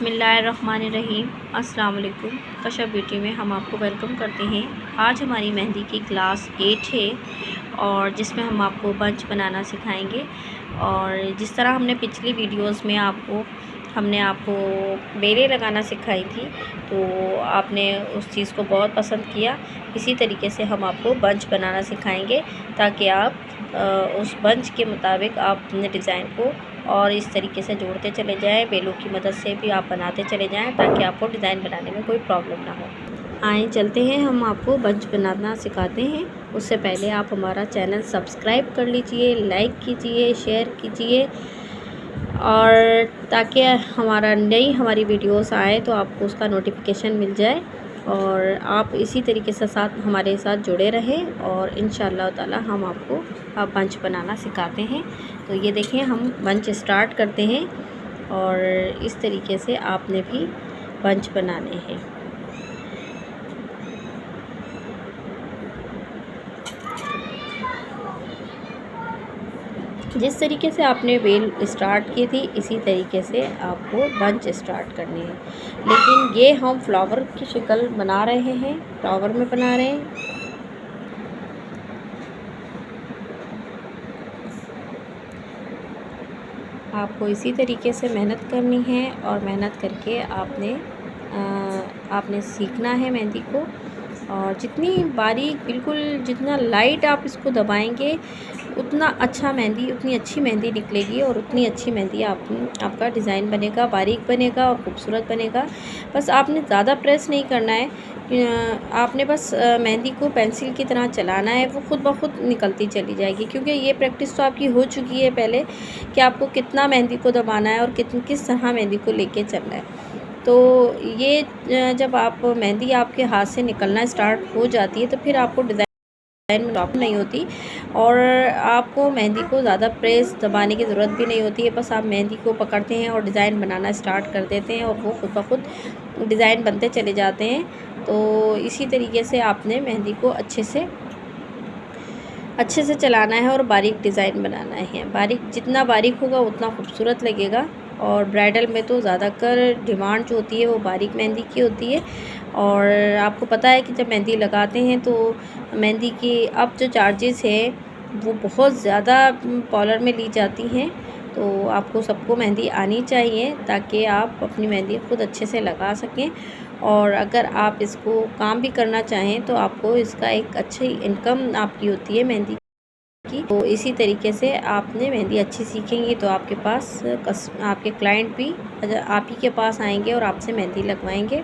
बिस्मिल्लाहिर्रहमानिर्रहीम। अस्सलाम वालेकुम। कशा ब्यूटी में हम आपको वेलकम करते हैं। आज हमारी मेहंदी की क्लास 8 है और जिसमें हम आपको बंच बनाना सिखाएंगे। और जिस तरह हमने पिछली वीडियोस में हमने आपको बेले लगाना सिखाई थी, तो आपने उस चीज़ को बहुत पसंद किया। इसी तरीके से हम आपको बंच बनाना सिखाएंगे ताकि आप उस बंच के मुताबिक आप अपने डिज़ाइन को और इस तरीके से जोड़ते चले जाएं। बेलों की मदद से भी आप बनाते चले जाएं ताकि आपको डिज़ाइन बनाने में कोई प्रॉब्लम ना हो। आए चलते हैं, हम आपको बंच बनाना सिखाते हैं। उससे पहले आप हमारा चैनल सब्सक्राइब कर लीजिए, लाइक कीजिए, शेयर कीजिए, और ताकि हमारी वीडियोस आए तो आपको उसका नोटिफिकेशन मिल जाए और आप इसी तरीके से हमारे साथ जुड़े रहें। और इंशाअल्लाह ताला हम आपको बंच बनाना सिखाते हैं। तो ये देखें, हम बंच स्टार्ट करते हैं और इस तरीके से आपने भी बंच बनाने हैं। जिस तरीके से आपने बेल स्टार्ट की थी, इसी तरीके से आपको बंच स्टार्ट करनी है। लेकिन ये हम फ्लावर की शक्ल बना रहे हैं, फ्लावर में बना रहे हैं। आपको इसी तरीके से मेहनत करनी है और मेहनत करके आपने सीखना है मेहंदी को। और जितनी बारीक, बिल्कुल जितना लाइट आप इसको दबाएंगे उतना उतनी अच्छी मेहंदी निकलेगी और उतनी अच्छी मेहंदी आपका डिज़ाइन बनेगा, बारीक बनेगा और ख़ूबसूरत बनेगा। बस आपने ज़्यादा प्रेस नहीं करना है, आपने बस मेहंदी को पेंसिल की तरह चलाना है, वो खुद ब खुद निकलती चली जाएगी। क्योंकि ये प्रैक्टिस तो आपकी हो चुकी है पहले कि आपको कितना मेहंदी को दबाना है और किस तरह मेहंदी को लेके चलना है। तो ये जब आप मेहंदी आपके हाथ से निकलना स्टार्ट हो जाती है तो फिर आपको डिज़ाइन में प्रॉब्लम नहीं होती और आपको मेहंदी को ज़्यादा प्रेस दबाने की ज़रूरत भी नहीं होती है। बस आप मेहंदी को पकड़ते हैं और डिज़ाइन बनाना स्टार्ट कर देते हैं और वो खुद ब खुद डिज़ाइन बनते चले जाते हैं। तो इसी तरीके से आपने मेहंदी को अच्छे से चलाना है और बारीक डिज़ाइन बनाना है। जितना बारीक होगा उतना खूबसूरत लगेगा। और ब्राइडल में तो ज़्यादातर डिमांड जो होती है वो बारीक मेहंदी की होती है। और आपको पता है कि जब मेहंदी लगाते हैं तो मेहंदी की अब जो चार्जेस है वो बहुत ज़्यादा पार्लर में ली जाती हैं। तो आपको सबको मेहंदी आनी चाहिए ताकि आप अपनी मेहंदी खुद अच्छे से लगा सकें। और अगर आप इसको काम भी करना चाहें तो आपको इसका एक अच्छी इनकम आपकी होती है मेहंदी की। तो इसी तरीके से आपने मेहंदी अच्छी सीखेंगी तो आपके क्लाइंट भी आप ही के पास आएंगे और आपसे मेहंदी लगवाएंगे।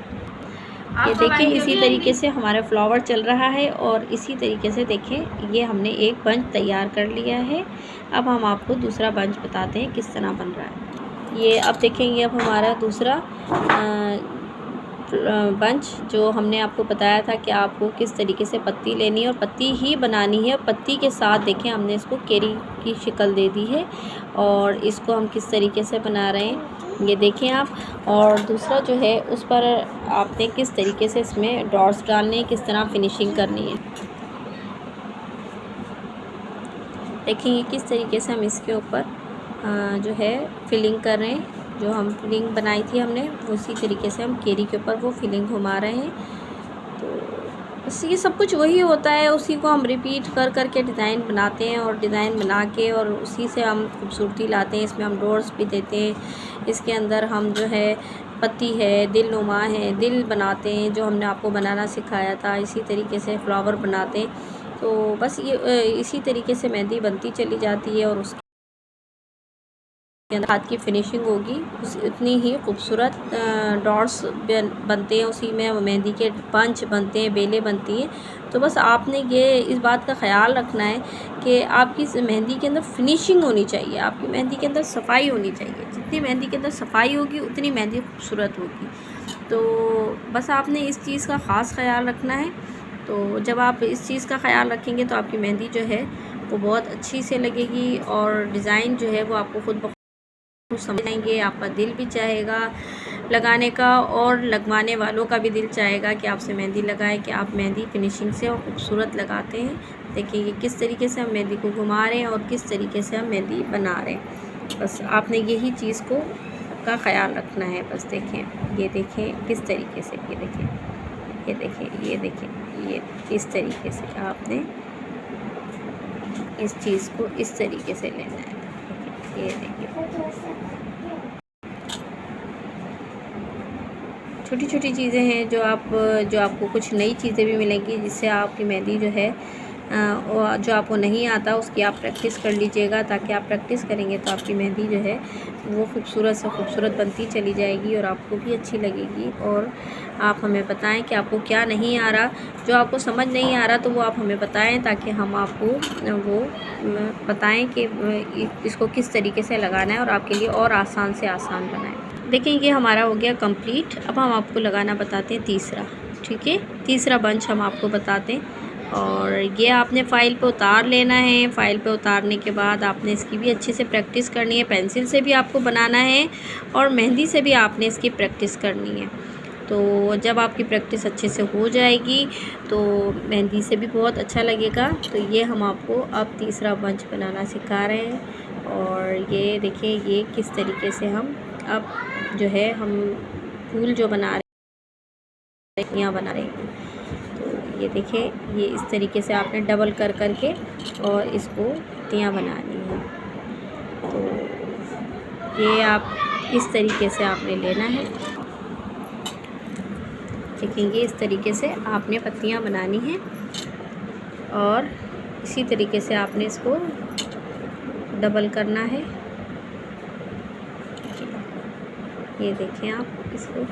ये देखिए, इसी तरीके से हमारा फ्लावर चल रहा है और इसी तरीके से देखें, ये हमने एक बंच तैयार कर लिया है। अब हम आपको दूसरा बंच बताते हैं किस तरह बन रहा है। ये अब देखेंगे, अब हमारा दूसरा बंच जो हमने आपको बताया था कि आपको किस तरीके से पत्ती लेनी है और पत्ती ही बनानी है। पत्ती के साथ देखें, हमने इसको केरी की शक्ल दे दी है और इसको हम किस तरीके से बना रहे हैं ये देखें आप। और दूसरा जो है उस पर आपने किस तरीके से इसमें डॉट्स डालने हैं, किस तरह फिनिशिंग करनी है। देखेंगे किस तरीके से हम इसके ऊपर जो है फिलिंग कर रहे हैं। जो हम फिलिंग बनाई थी हमने, उसी तरीके से हम केरी के ऊपर वो फिलिंग घुमा रहे हैं। तो बस ये सब कुछ वही होता है, उसी को हम रिपीट कर के डिज़ाइन बनाते हैं और डिज़ाइन बना के और उसी से हम खूबसूरती लाते हैं। इसमें हम डॉट्स भी देते हैं, इसके अंदर हम जो है पत्ती है, दिल नुमा है, दिल बनाते हैं जो हमने आपको बनाना सिखाया था। इसी तरीके से फ्लावर बनाते हैं। तो बस ये इसी तरीके से मेहंदी बनती चली जाती है और उसके हाथ की फिनिशिंग होगी उतनी ही खूबसूरत डॉट्स बनते हैं, उसी में मेहंदी के पंच बनते हैं, बेलें बनती हैं। तो बस आपने ये इस बात का ख़्याल रखना है कि आपकी मेहंदी के अंदर फिनिशिंग होनी चाहिए, आपकी मेहंदी के अंदर सफाई होनी चाहिए। जितनी मेहंदी के अंदर सफाई होगी उतनी मेहंदी खूबसूरत होगी। तो बस आपने इस चीज़ का ख़ास ख्याल रखना है। तो जब आप इस चीज़ का ख्याल रखेंगे तो आपकी मेहंदी जो है वो बहुत अच्छी से लगेगी और डिज़ाइन जो है वो आपको खुद समझ आएंगे। आपका दिल भी चाहेगा लगाने का और लगवाने वालों का भी दिल चाहेगा कि आपसे मेहंदी लगाए, कि आप मेहंदी फिनिशिंग से और खूबसूरत लगाते हैं। देखिए ये किस तरीके से हम मेहंदी को घुमा रहे हैं और किस तरीके से हम मेहंदी बना रहे हैं। बस आपने यही चीज़ को का ख्याल रखना है। बस देखें, ये देखें किस तरीके से, ये देखें, ये देखें, ये देखें, ये इस तरीके से आपने इस चीज़ को इस तरीके से लेना है। ये देखिए, छोटी छोटी चीज़ें हैं जो आपको कुछ नई चीज़ें भी मिलेंगी, जिससे आपकी मेहंदी जो है जो आपको नहीं आता उसकी आप प्रैक्टिस कर लीजिएगा, ताकि आप प्रैक्टिस करेंगे तो आपकी मेहंदी जो है वो खूबसूरत से खूबसूरत बनती चली जाएगी और आपको भी अच्छी लगेगी। और आप हमें बताएं कि आपको क्या नहीं आ रहा, जो आपको समझ नहीं आ रहा तो वो आप हमें बताएं, ताकि हम आपको वो बताएं कि इसको किस तरीके से लगाना है और आपके लिए और आसान से आसान बनाएं। देखें, ये हमारा हो गया कंप्लीट। अब हम आपको लगाना बताते हैं तीसरा। ठीक है, तीसरा बंच हम आपको बताते हैं। और ये आपने फ़ाइल पे उतार लेना है। फ़ाइल पे उतारने के बाद आपने इसकी भी अच्छे से प्रैक्टिस करनी है। पेंसिल से भी आपको बनाना है और मेहंदी से भी आपने इसकी प्रैक्टिस करनी है। तो जब आपकी प्रैक्टिस अच्छे से हो जाएगी तो मेहंदी से भी बहुत अच्छा लगेगा। तो ये हम आपको अब तीसरा बंच बनाना सिखा रहे हैं। और ये देखिए, ये किस तरीके से हम अब जो है हम फूल जो बना रहे हैं, यहाँ बना रहे हैं। तो ये देखिए, ये इस तरीके से आपने डबल कर के और इसको तियाँ बनानी है। तो ये आप इस तरीके से आपने लेना है। देखेंगे, इस तरीके से आपने पत्तियाँ बनानी हैं और इसी तरीके से आपने इसको डबल करना है। ये देखें आप इसको।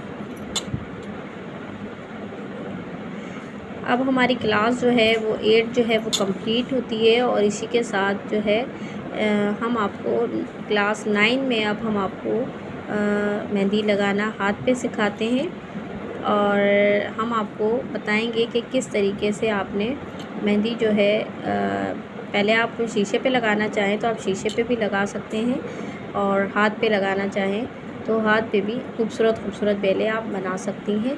अब हमारी क्लास जो है वो 8 जो है वो कंप्लीट होती है। और इसी के साथ जो है हम आपको क्लास 9 में अब हम आपको मेहंदी लगाना हाथ पे सिखाते हैं। और हम आपको बताएंगे कि किस तरीके से आपने मेहंदी जो है पहले आप शीशे पे लगाना चाहें तो आप शीशे पे भी लगा सकते हैं, और हाथ पे लगाना चाहें तो हाथ पे भी खूबसूरत खूबसूरत बेलें आप बना सकती हैं।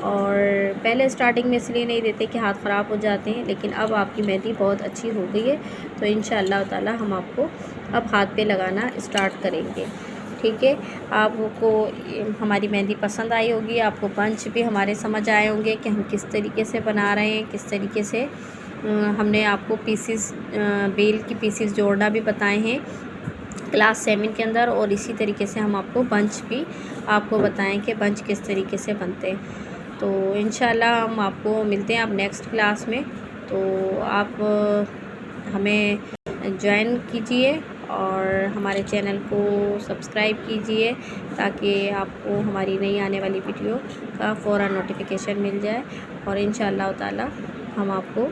और पहले स्टार्टिंग में इसलिए नहीं देते कि हाथ ख़राब हो जाते हैं, लेकिन अब आपकी मेहंदी बहुत अच्छी हो गई है। तो इंशाअल्लाह ताला हम आपको अब हाथ पे लगाना स्टार्ट करेंगे। ठीक है, आपको हमारी मेहंदी पसंद आई होगी, आपको बंच भी हमारे समझ आए होंगे कि हम किस तरीके से बना रहे हैं, किस तरीके से हमने आपको पीसीस बेल की पीसीस जोड़ना भी बताए हैं क्लास 7 के अंदर। और इसी तरीके से हम आपको बंच भी आपको बताएं कि बंच किस तरीके से बनते हैं। तो इंशाल्लाह हम आपको मिलते हैं अब नेक्स्ट क्लास में। तो आप हमें ज्वाइन कीजिए और हमारे चैनल को सब्सक्राइब कीजिए, ताकि आपको हमारी नई आने वाली वीडियो का फ़ौरन नोटिफिकेशन मिल जाए। और इंशाअल्लाह ताला हम आपको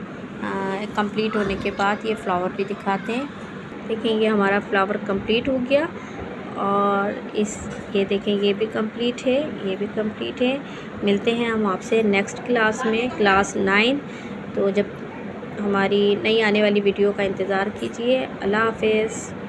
कंप्लीट होने के बाद ये फ्लावर भी दिखाते हैं। देखें, ये हमारा फ्लावर कंप्लीट हो गया। और ये देखें, ये भी कंप्लीट है, ये भी कंप्लीट है। मिलते हैं हम आपसे नेक्स्ट क्लास में, क्लास 9। तो जब हमारी नई आने वाली वीडियो का इंतज़ार कीजिए। अल्लाह हाफ़िज़।